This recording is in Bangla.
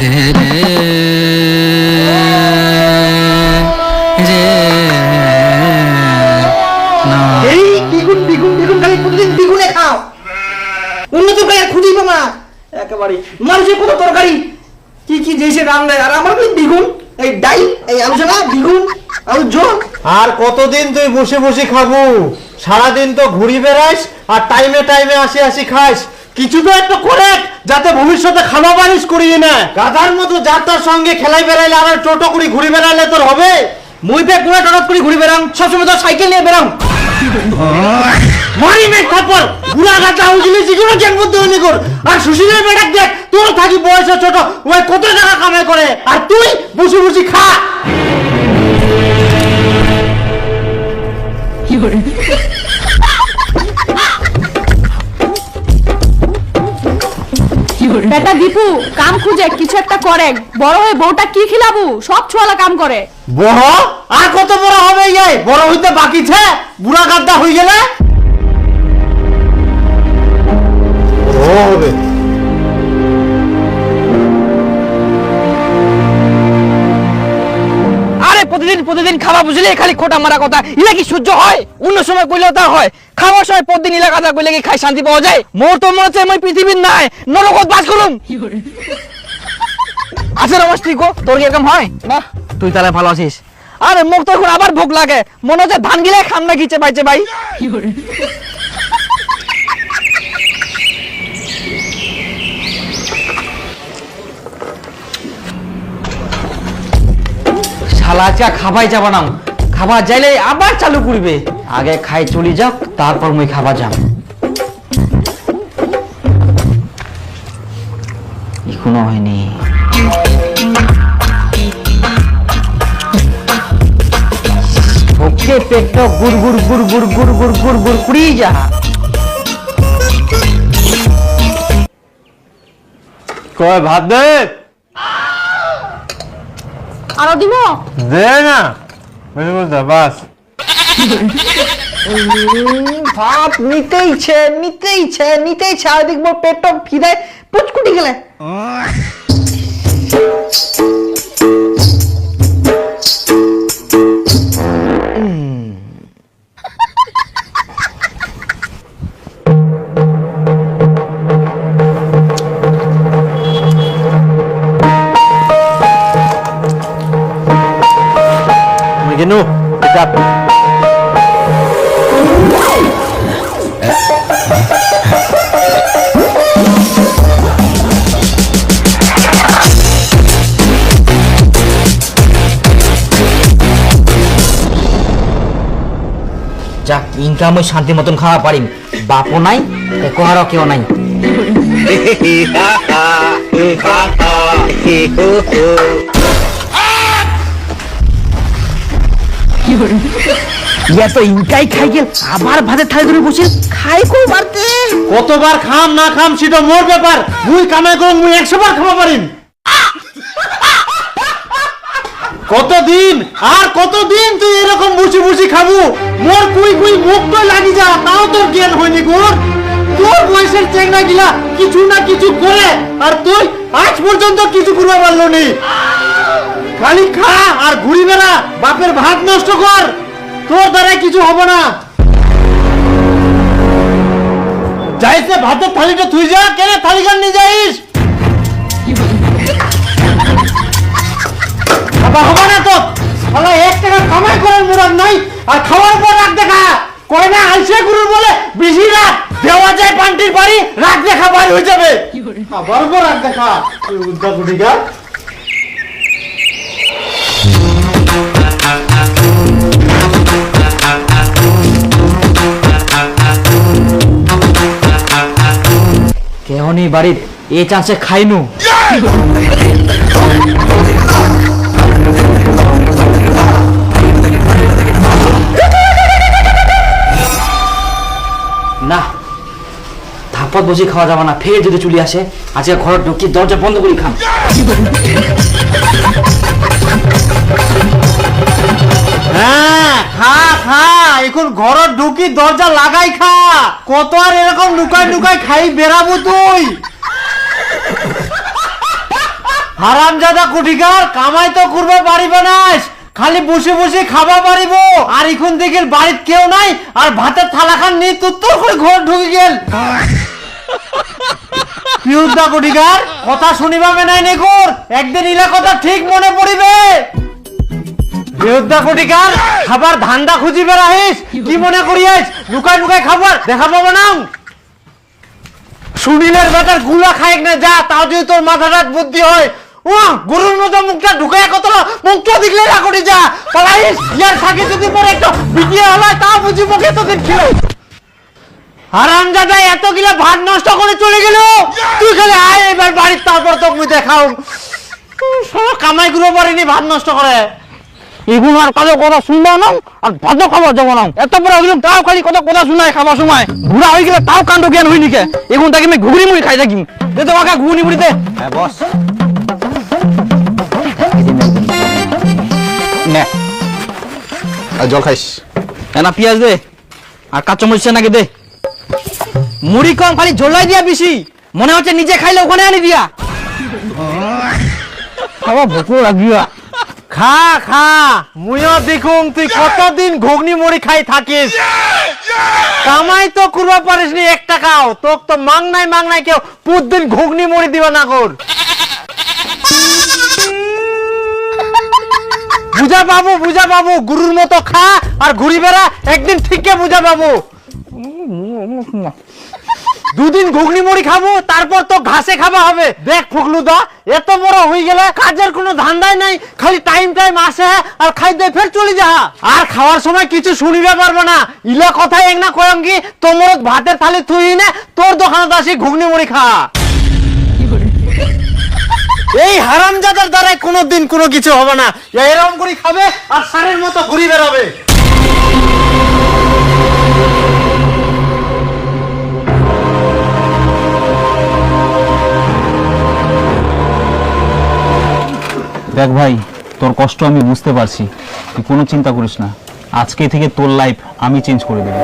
দে রে রে না। এই দ্বিগুণ দ্বিগুণ দ্বিগুণ খালি প্রতিদিন দ্বিগুণে খাও, অন্য তরকারি আর খুঁজেই পাবো না একেবারে। মানুষের কত তরকারি কি কি দিয়েছে রান্নায়, আর আমার খালি দ্বিগুণ। এই ডাই, এই আলোচনা দ্বিগুণ, আলু ঝোল। আর কতদিন তুই বসে বসে খাবো? সারাদিন তো ঘুরি বেড়াইস আর টাইমে টাইমে আসি আসি খাস। কিছু তো একটা করে যাতে ভবিষ্যতে খাওয়া বারিশ করিয়ে না। গাধার মতো যার তার সঙ্গে খেলাই বেড়াইলে আর টোটো করে ঘুরি বেড়াইলে তোর হবে? মুই পে কোনা টরত করে ঘুরে বেড়াম, সবসময় তো সাইকেল নিয়ে বেড়াম। মারি মে থাপড় বুড়া গাধা হইছিলি জীবনে জ্ঞান বুদ্ধি হইনি কর। আর সুশীলের বেটাক দেখ, তোর থাকি বয়স ছোট, ওই কত টাকা কামাই করে আর তুই বসে বসে খা। বেটা দীপু কাম খুঁজে কিছু একটা করে, বড় হয়ে বউটা কি খিলাবু? সব ছোয়ালা কাম করে। বড় আর কত বড় হবে? এই বড় হইতে বাকি ছে, বুড়া গাদ্দা হয়ে গেলে হবে। আরে প্রতিদিন প্রতিদিন খাওয়া বুঝলে খালি খোটা মারা কথা, ইলা কি সহ্য হয়? অন্য সময় কইলেও তা হয়, খাওয়ার সময় প্রতিদিন ইলা কথা কইলে কি খাই শান্তি পাওয়া যায়? মোর তো মনে হচ্ছে আমি পৃথিবীর নাই নরকত বাস করুম। আছে রমেশ তুই কো, তোর কি এরকম হয়? না তুই তাহলে ভালো আছিস। আরে মুখ তো এখন আবার ভোগ লাগে, মনে হচ্ছে ধান গিলে খাম না গিচে পাইছে ভাই। শালা আজকে খাবাই যাবা না, খাবার যাইলে আবার চালু করবে। আগে খাই চলি যাক, তারপর মুই খাবার যাম। এখনো হয়নি। ওকে পেট গুড় গুড় গুড় গুড় গুড় গুড় গুড় গুড় কুড়ি যা। কয় ভাত দে। আরো দিব? দে না, বেশি বলতে বাস। ভাত নিতেইছে নিতেইছে নিতেইছে, আর দেখবো পেটটা ফিরে পুচকুটি গেলে। Gino, tetap. যাক ইনকাম ওই শান্তি মতন খাওয়া পারিম, বাপও নাই কোহারও কেউ নাই। ইয়া তো ইনকাই খাই গেল, আবার ভাতের থালি ধরে বসে খাই কো বাড়তে। কতবার খাম না খাম সেটা মোর ব্যাপার। মুই কামাই করুম, মুই 100 বার খাওয়া পারিম। কতদিন আর কতদিন তুই এরকম বসে বসে খাবো? মোর কুই কুই মুখ তো লাগি যা, তাও তোর জ্ঞান হয়নি গোর। তোর বয়সের চেংড়া গিলা কিছু না কিছু করে, আর তুই আজ পর্যন্ত কিছু করতে পারলো নি। খালি খা আর ঘুরি বেড়া, বাপের ভাত নষ্ট কর, তোর দ্বারা কিছু হবে না। যাইছে ভাতের থালিটা তুই যা, কেন থালি গান নিয়ে যাইস? খাবা হবে না তো, শালা 1 টাকা কামাই করার মুরাদ নাই, আর খাওয়ার পর রাখ দেখা কয় না আলসে গুরুর বলে বেশি রাত দেওয়া যায় পান্টির বাড়ি, রাত দেখা বাড়ি হয়ে যাবে। খাবার পর রাখ দেখা উদ্দা গুটিকা। কেউ নেই বাড়ির, এ চান্সে খাইনু। না ধাপত বসে খাওয়া যাবে না, ফের যদি চলে আসে আজকে ঘর ঢুকি দরজা বন্ধ করে খাম। হ্যাঁ খা খা, এখন ঘর ঢুকি দরজা লাগাই খা। কত আর এরকম লুকাই লুকাই খাই বেড়াবো তুই? হারামজাদা কুঠিকার, কামাই তো করবে পারিব না, খালি বসে বসে খাবা পারিব। আর এখন দেখেন বাড়িতে কেউ নাই, আর ভাতের থালা খান নিয়ে তোর করে ঘর ঢুকে গেল। পিউদা কুঠিকার, কথা শুনিবা মেনাই নেকর, একদিন ইলা কথা ঠিক মনে পড়িবে। পিউদা কুঠিকার, খাবার ধান্দা খুঁজি বেড়াইস, কি মনে করিয়াস লুকাই লুকাই খাবার দেখা পাবো না। সুনীলের বেটার গুলা খাইক না যা, তাও যদি তোর মাথাটা বুদ্ধি হয়। ও গরুর মতো মুখটা ঢুকায় কত মুখটা দেখলে না করি যা পালাইস। ইয়ার থাকে যদি পরে একটা ভিডিও হলো তা বুঝি মুখে তোদের ছিল। হারামজাদা এত গিলা ভাত নষ্ট করে চলে গেল, তুই খালি আয় এবার বাড়ির, তারপর তোকে দেখাও। সব কামাই গুলো পারিনি ভাত নষ্ট করে। এগুলো আর কাজে কথা শুনবা না, আর ভাত খাবার যাবো না। এত বড় হইলাম তাও খালি কথা কথা শুনাই খাবার সময় ঘুরা হয়ে গেলে তাও কাণ্ড জ্ঞান হইনি কে। এগুলো তাকে আমি ঘুগনি মুড়ি খাই থাকি, দে তো কাকা ঘুগনি মুড়ি দে। হ্যাঁ বস, নে জল খাইস। এনা পেঁয়াজ দে, আর কাঁচামরিচ নাকি দে। মুড়ি কম, খালি ঝোলাই দিয়া বেশি, মনে হচ্ছে নিজে খাইলে ওখানে আনি দিয়া। খাওয়া ভোক লাগিয়া। খা খা, মুইও দেখুন তুই কতদিন ঘুগনি মুড়ি খাই থাকিস। কামাই তো করবা পারিস নি এক টাকাও, তোক তো মাংনাই কেউ প্রতিদিন ঘুগনি মুড়ি দিবা না কর। বুঝা বাবু, গুরুর মতো খা আর ঘুরি বেড়া, একদিন ঠিকই বুঝা বাবু। দুদিন ঘুগনি মুড়ি খাবো, তারপর তো ঘাসে খাওয়া হবে। দেখ ফুকলুদা, এত বড় হয়ে গেলে কাজের কোনো ধান্দাই নাই, খালি টাইম আসে আর খাই দিয়ে ফের চলে যা। আর খাওয়ার সময় কিছু শুনিবে পারবো না, ইলা কথাই এক না কয়ঙ্গি তোমার ভাতের থালি থুই না, তোর দোকানে আসি ঘুগনি মুড়ি খা। এই হারামজাদার দ্বারাই কোনোদিন কোনো কিছু হবে না, এরকম করে খাবে আর সারের মতো ঘুরি বেড়াবে। দেখ ভাই, তোর কষ্ট আমি বুঝতে পারছি, তুই কোনো চিন্তা করিস না, আজকে থেকে তোর লাইফ আমি চেঞ্জ করে দেব।